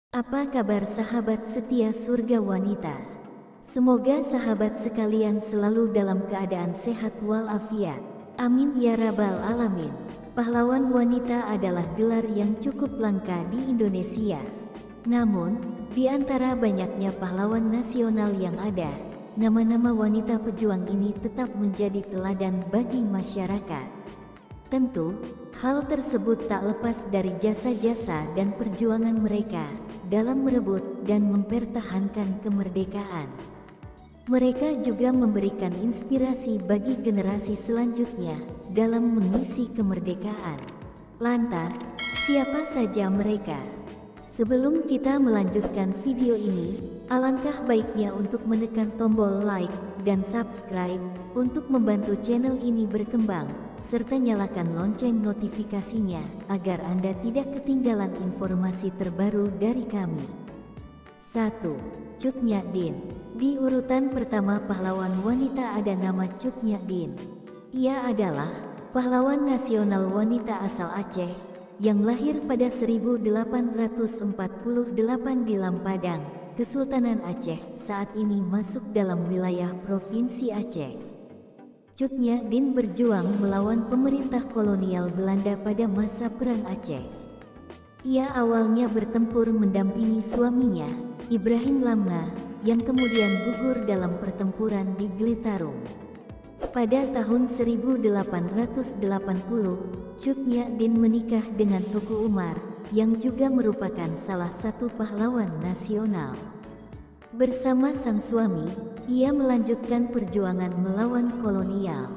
Apa kabar sahabat setia surga wanita? Semoga sahabat sekalian selalu dalam keadaan sehat walafiat. Amin ya rabbal alamin. Pahlawan wanita adalah gelar yang cukup langka di Indonesia. Namun, di antara banyaknya pahlawan nasional yang ada, nama-nama wanita pejuang ini tetap menjadi teladan bagi masyarakat. Tentu, hal tersebut tak lepas dari jasa-jasa dan perjuangan mereka dalam merebut dan mempertahankan kemerdekaan. Mereka juga memberikan inspirasi bagi generasi selanjutnya dalam mengisi kemerdekaan. Lantas, siapa saja mereka? Sebelum kita melanjutkan video ini, alangkah baiknya untuk menekan tombol like dan subscribe untuk membantu channel ini berkembang, serta nyalakan lonceng notifikasinya agar Anda tidak ketinggalan informasi terbaru dari kami. 1. Cut Nyak Dien. Di urutan pertama pahlawan wanita ada nama Cut Nyak Dien. Ia adalah pahlawan nasional wanita asal Aceh yang lahir pada 1848 di Lampadang, Kesultanan Aceh, saat ini masuk dalam wilayah Provinsi Aceh. Cut Nyak Dien berjuang melawan pemerintah kolonial Belanda pada masa Perang Aceh. Ia awalnya bertempur mendampingi suaminya, Ibrahim Lamna, yang kemudian gugur dalam pertempuran di Blitarung. Pada tahun 1880, Cut Nyak Dien menikah dengan Tuku Umar, yang juga merupakan salah satu pahlawan nasional. Bersama sang suami, ia melanjutkan perjuangan melawan kolonial.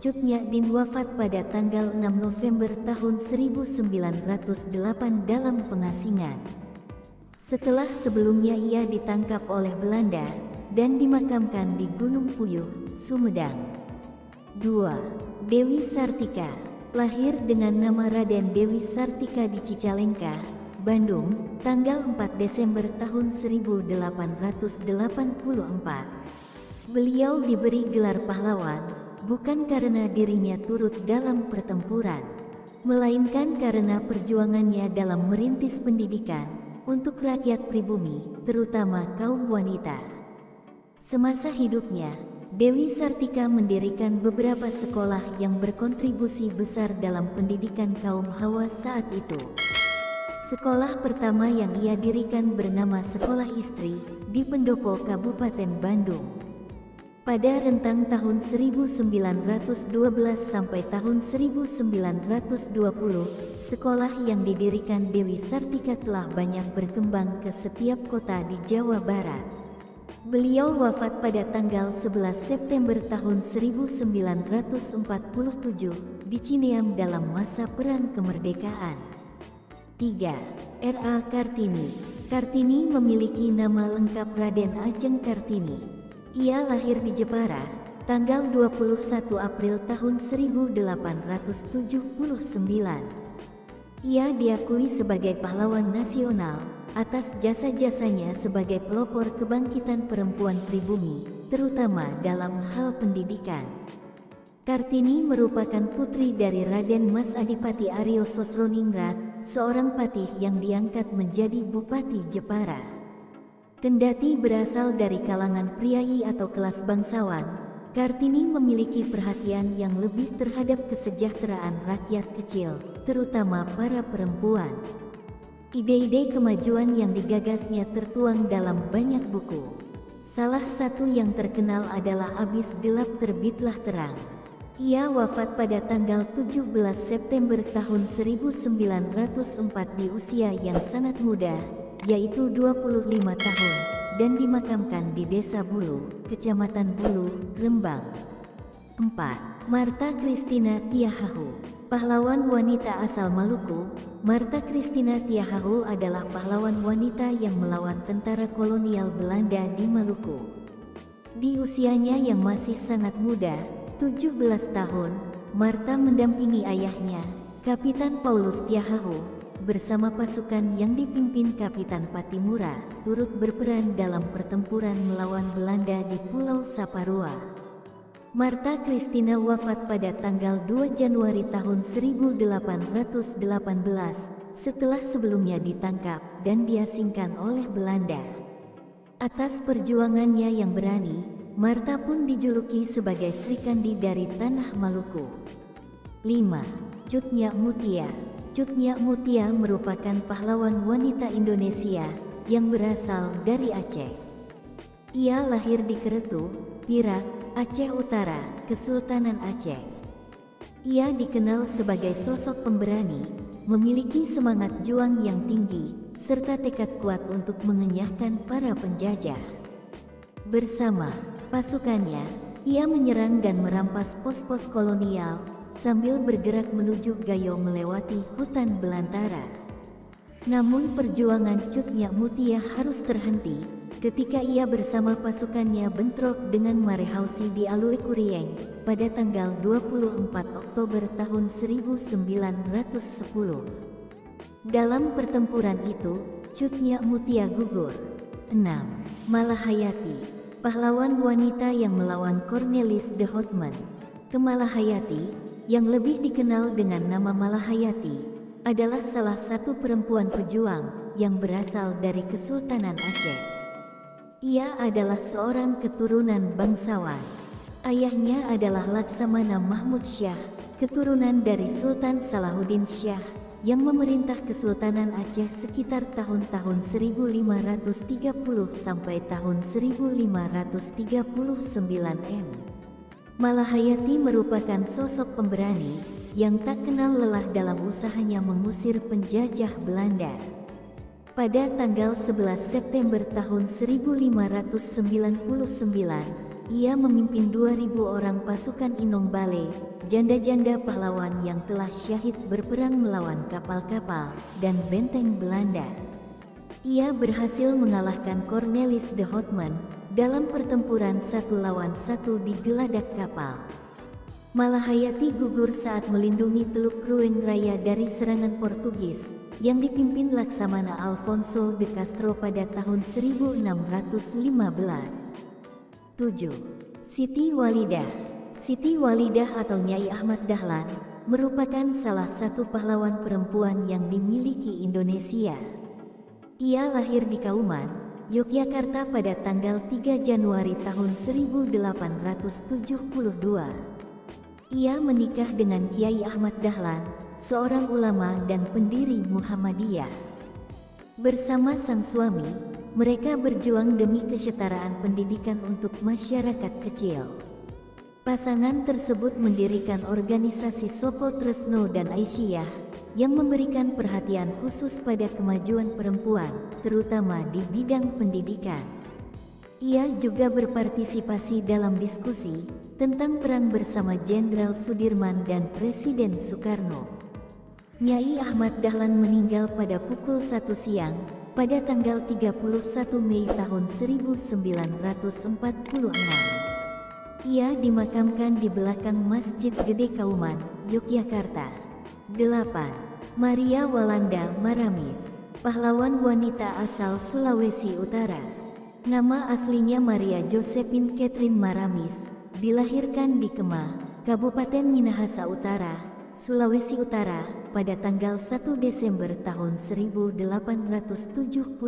Cut Nyak Dien wafat pada tanggal 6 November tahun 1908 dalam pengasingan. Setelah sebelumnya ia ditangkap oleh Belanda dan dimakamkan di Gunung Puyuh, Sumedang. 2. Dewi Sartika. Lahir dengan nama Raden Dewi Sartika di Cicalengka, Bandung, tanggal 4 Desember tahun 1884. Beliau diberi gelar pahlawan, bukan karena dirinya turut dalam pertempuran, melainkan karena perjuangannya dalam merintis pendidikan untuk rakyat pribumi, terutama kaum wanita. Semasa hidupnya, Dewi Sartika mendirikan beberapa sekolah yang berkontribusi besar dalam pendidikan kaum Hawa saat itu. Sekolah pertama yang ia dirikan bernama Sekolah Istri di Pendopo, Kabupaten Bandung. Pada rentang tahun 1912 sampai tahun 1920, sekolah yang didirikan Dewi Sartika telah banyak berkembang ke setiap kota di Jawa Barat. Beliau wafat pada tanggal 11 September tahun 1947 di Cineam dalam masa Perang Kemerdekaan. 3. R.A. Kartini. Kartini memiliki nama lengkap Raden Ajeng Kartini. Ia lahir di Jepara, tanggal 21 April tahun 1879. Ia diakui sebagai pahlawan nasional atas jasa-jasanya sebagai pelopor kebangkitan perempuan pribumi, terutama dalam hal pendidikan. Kartini merupakan putri dari Raden Mas Adipati Aryo Sosroningrat, seorang patih yang diangkat menjadi Bupati Jepara. Kendati berasal dari kalangan priayi atau kelas bangsawan, Kartini memiliki perhatian yang lebih terhadap kesejahteraan rakyat kecil, terutama para perempuan. Ide-ide kemajuan yang digagasnya tertuang dalam banyak buku. Salah satu yang terkenal adalah Abis Gelap Terbitlah Terang. Ia wafat pada tanggal 17 September tahun 1904 di usia yang sangat muda, yaitu 25 tahun, dan dimakamkan di Desa Bulu, Kecamatan Bulu, Rembang. 4. Martha Christina Tiahahu. Pahlawan wanita asal Maluku, Martha Christina Tiahahu adalah pahlawan wanita yang melawan tentara kolonial Belanda di Maluku. Di usianya yang masih sangat muda, 17 tahun, Martha mendampingi ayahnya, Kapitan Paulus Tiahahu, bersama pasukan yang dipimpin Kapitan Patimura, turut berperan dalam pertempuran melawan Belanda di Pulau Saparua. Martha Christina wafat pada tanggal 2 Januari tahun 1818 setelah sebelumnya ditangkap dan diasingkan oleh Belanda. Atas perjuangannya yang berani, Martha pun dijuluki sebagai Sri Kandi dari Tanah Maluku. 5. Cut Nyak Mutia. Cut Nyak Mutia merupakan pahlawan wanita Indonesia yang berasal dari Aceh. Ia lahir di Keretu, Perak, Aceh Utara, Kesultanan Aceh. Ia dikenal sebagai sosok pemberani, memiliki semangat juang yang tinggi, serta tekad kuat untuk mengenyahkan para penjajah. Bersama pasukannya, ia menyerang dan merampas pos-pos kolonial, sambil bergerak menuju Gayo melewati hutan belantara. Namun perjuangan Cut Nyak Mutia harus terhenti ketika ia bersama pasukannya bentrok dengan Marehausi di Aluekurieng pada tanggal 24 Oktober tahun 1910. Dalam pertempuran itu, Cut Nyak Mutia gugur. 6. Malahayati, pahlawan wanita yang melawan Cornelis de Houtman. Malahayati, yang lebih dikenal dengan nama Malahayati, adalah salah satu perempuan pejuang yang berasal dari Kesultanan Aceh. Ia adalah seorang keturunan bangsawan. Ayahnya adalah Laksamana Mahmud Syah, keturunan dari Sultan Salahuddin Syah, yang memerintah Kesultanan Aceh sekitar tahun-tahun 1530 sampai tahun 1539 M. Malahayati merupakan sosok pemberani yang tak kenal lelah dalam usahanya mengusir penjajah Belanda. Pada tanggal 11 September tahun 1599, ia memimpin 2.000 orang pasukan Inong Bale, janda-janda pahlawan yang telah syahid berperang melawan kapal-kapal dan benteng Belanda. Ia berhasil mengalahkan Cornelis de Houtman dalam pertempuran 1 lawan 1 di geladak kapal. Malahayati gugur saat melindungi Teluk Krueng Raya dari serangan Portugis yang dipimpin Laksamana Alfonso de Castro pada tahun 1615. 7. Siti Walidah. Siti Walidah atau Nyai Ahmad Dahlan merupakan salah satu pahlawan perempuan yang dimiliki Indonesia. Ia lahir di Kauman, Yogyakarta pada tanggal 3 Januari tahun 1872. Ia menikah dengan Kiai Ahmad Dahlan, seorang ulama dan pendiri Muhammadiyah. Bersama sang suami, mereka berjuang demi kesetaraan pendidikan untuk masyarakat kecil. Pasangan tersebut mendirikan organisasi Soko Tresno dan Aisyah yang memberikan perhatian khusus pada kemajuan perempuan, terutama di bidang pendidikan. Ia juga berpartisipasi dalam diskusi tentang perang bersama Jenderal Sudirman dan Presiden Soekarno. Nyai Ahmad Dahlan meninggal pada pukul 1 siang pada tanggal 31 Mei tahun 1946. Ia dimakamkan di belakang Masjid Gede Kauman, Yogyakarta. 8. Maria Walanda Maramis, pahlawan wanita asal Sulawesi Utara. Nama aslinya Maria Josephine Catherine Maramis, dilahirkan di Kemah, Kabupaten Minahasa Utara, Sulawesi Utara, pada tanggal 1 Desember tahun 1872.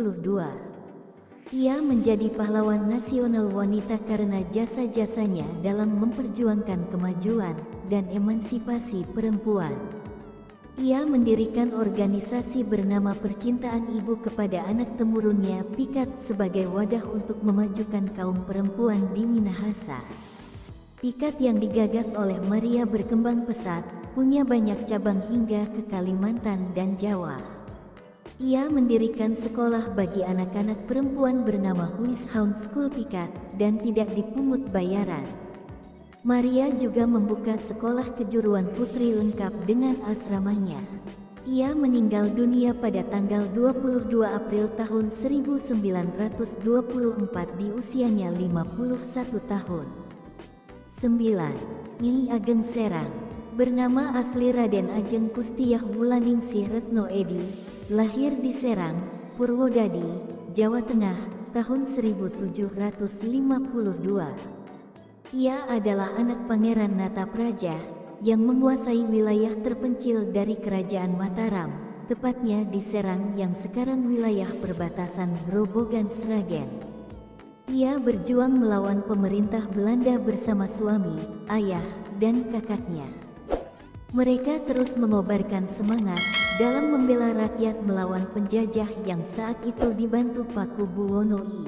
Ia menjadi pahlawan nasional wanita karena jasa-jasanya dalam memperjuangkan kemajuan dan emansipasi perempuan. Ia mendirikan organisasi bernama Percintaan Ibu kepada anak temurunnya Pikat sebagai wadah untuk memajukan kaum perempuan di Minahasa. Pikat yang digagas oleh Maria berkembang pesat, punya banyak cabang hingga ke Kalimantan dan Jawa. Ia mendirikan sekolah bagi anak-anak perempuan bernama Huishound School Pikat dan tidak dipungut bayaran. Maria juga membuka sekolah kejuruan putri lengkap dengan asramanya. Ia meninggal dunia pada tanggal 22 April tahun 1924 di usianya 51 tahun. 9. Nyai Ageng Serang, bernama asli Raden Ajeng Kustiyah Wulaningsih Retno Edi, lahir di Serang, Purwodadi, Jawa Tengah, tahun 1752. Ia adalah anak Pangeran Natapraja yang menguasai wilayah terpencil dari Kerajaan Mataram, tepatnya di Serang yang sekarang wilayah perbatasan Grobogan Sragen. Ia berjuang melawan pemerintah Belanda bersama suami, ayah, dan kakaknya. Mereka terus mengobarkan semangat dalam membela rakyat melawan penjajah yang saat itu dibantu Paku Buwono I.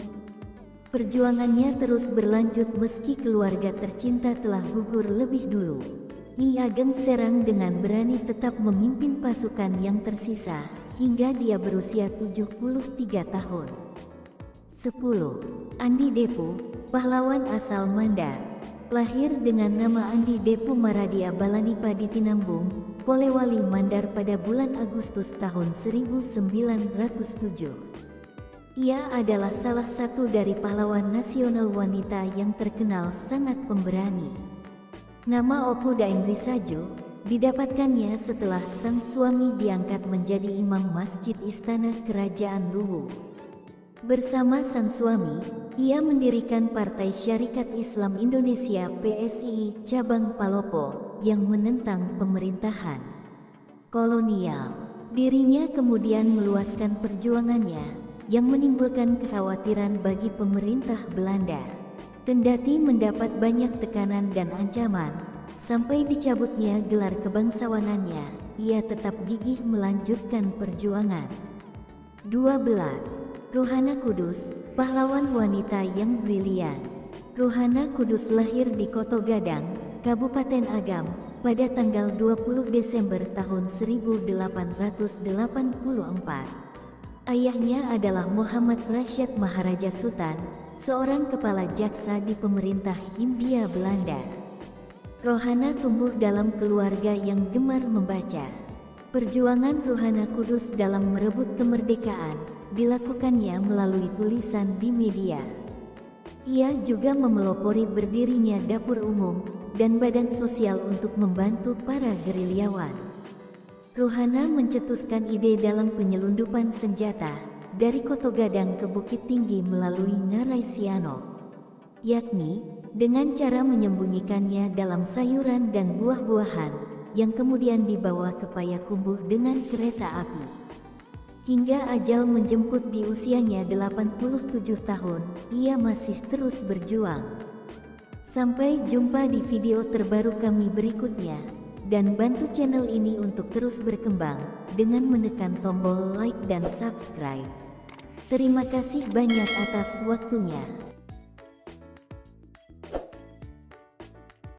Perjuangannya terus berlanjut meski keluarga tercinta telah gugur lebih dulu. Nyi Ageng Serang dengan berani tetap memimpin pasukan yang tersisa hingga dia berusia 73 tahun. 10. Andi Depu, pahlawan asal Mandar. Lahir dengan nama Andi Depu Maradia Balanipa di Tinambung, Polewali Mandar pada bulan Agustus tahun 1907. Ia adalah salah satu dari pahlawan nasional wanita yang terkenal sangat pemberani. Nama Opu Daeng Risaju didapatkannya setelah sang suami diangkat menjadi imam Masjid Istana Kerajaan Luwu. Bersama sang suami, ia mendirikan Partai Syarikat Islam Indonesia (PSI) cabang Palopo yang menentang pemerintahan kolonial. Dirinya kemudian meluaskan perjuangannya yang menimbulkan kekhawatiran bagi pemerintah Belanda. Kendati mendapat banyak tekanan dan ancaman, sampai dicabutnya gelar kebangsawanannya, ia tetap gigih melanjutkan perjuangan. 12. Ruhana Kudus, pahlawan wanita yang brilian. Ruhana Kudus lahir di Koto Gadang, Kabupaten Agam, pada tanggal 20 Desember tahun 1884. Ayahnya adalah Muhammad Rasyad Maharaja Sultan, seorang kepala jaksa di pemerintah Hindia Belanda. Rohana tumbuh dalam keluarga yang gemar membaca. Perjuangan Ruhana Kudus dalam merebut kemerdekaan dilakukannya melalui tulisan di media. Ia juga memelopori berdirinya dapur umum dan badan sosial untuk membantu para gerilyawan. Ruhana mencetuskan ide dalam penyelundupan senjata dari Koto Gadang ke Bukit Tinggi melalui Ngarai Siano, yakni dengan cara menyembunyikannya dalam sayuran dan buah-buahan yang kemudian dibawa ke Payakumbuh dengan kereta api. Hingga ajal menjemput di usianya 87 tahun, ia masih terus berjuang. Sampai jumpa di video terbaru kami berikutnya, dan bantu channel ini untuk terus berkembang dengan menekan tombol like dan subscribe. Terima kasih banyak atas waktunya.